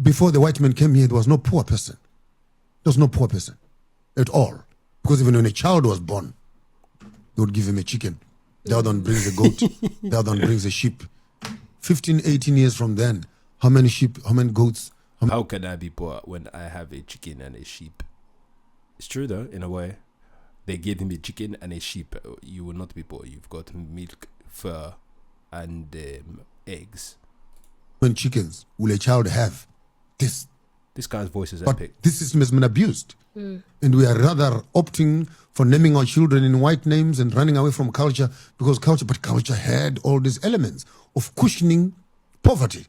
before the white man came here, there was no poor person. There was no poor person at all. Because even when a child was born, they would give him a chicken. The other one brings a goat. The other one brings a sheep. 15, 18 years from then, how many sheep, how many goats? How can I be poor when I have a chicken and a sheep? It's true though, in a way. They give him a chicken and a sheep. You will not be poor. You've got milk, fur, and eggs. How many chickens will a child have? This guy's voice is but epic. this system has been abused. And we are rather opting for naming our children in white names and running away from culture because culture had all these elements of cushioning poverty.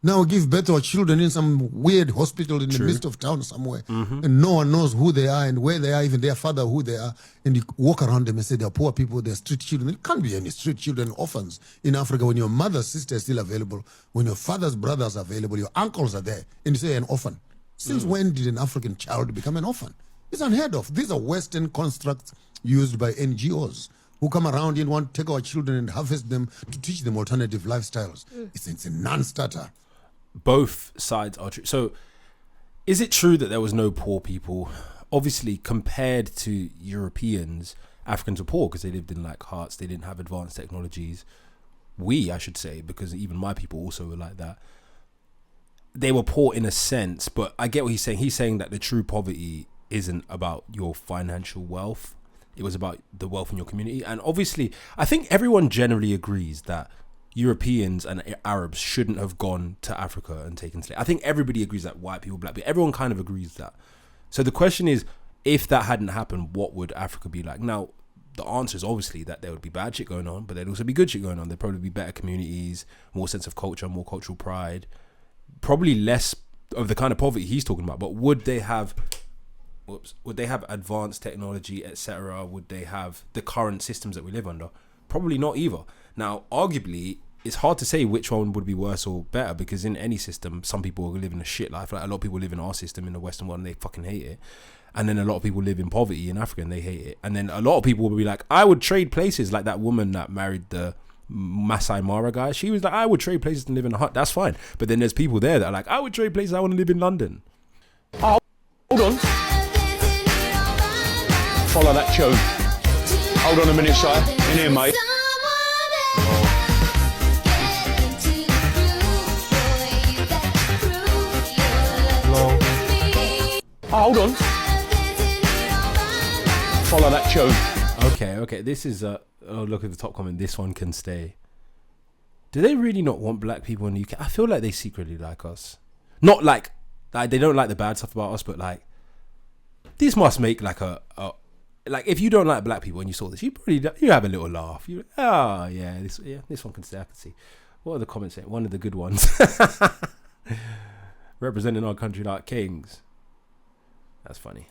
Now we give birth to our children in some weird hospital in the midst of town somewhere, and no one knows who they are and where they are, even their father, who they are, and you walk around them and say they're poor people, they're street children. There can't be any street children, orphans in Africa when your mother's sister is still available, when your father's brothers are available, your uncles are there, and you say an orphan. Since when did an African child become an orphan? It's unheard of. These are Western constructs used by NGOs who come around and want to take our children and harvest them to teach them alternative lifestyles. It's a non-starter. Both sides are true. So is it true that there was no poor people? Obviously, compared to Europeans, Africans were poor because they lived in like huts. They didn't have advanced technologies. I should say, because even my people also were like that. They were poor in a sense, but I get what he's saying. He's saying that the true poverty isn't about your financial wealth. It was about the wealth in your community. And obviously, I think everyone generally agrees that Europeans and Arabs shouldn't have gone to Africa and taken slaves. I think everybody agrees that white people, black people, everyone kind of agrees that. So the question is, if that hadn't happened, what would Africa be like? Now, the answer is obviously that there would be bad shit going on, but there'd also be good shit going on. There'd probably be better communities, more sense of culture, more cultural pride, probably less of the kind of poverty he's talking about. But would they have advanced technology, etc.? Would they have the current systems that we live under? Probably not either. Now, arguably, it's hard to say which one would be worse or better, because in any system, some people live in a shit life. Like a lot of people live in our system in the Western world and they fucking hate it. And then a lot of people live in poverty in Africa and they hate it. And then a lot of people will be like, I would trade places, like that woman that married the Masai Mara guy. She was like, I would trade places and live in a hut. That's fine. But then there's people there that are like, I would trade places. I want to live in London. Oh, hold on. Follow that tune. Hold on a minute, sir. In here, mate. Oh, hold on. Follow that tune. Okay. This is look at the top comment. This one can stay. Do they really not want black people in the UK? I feel like they secretly like us. Not like they don't like the bad stuff about us, but like this must make like a like if you don't like black people and you saw this, you have a little laugh. This one can stay. I can see. What are the comments saying? One of the good ones. Representing our country like kings. That's funny.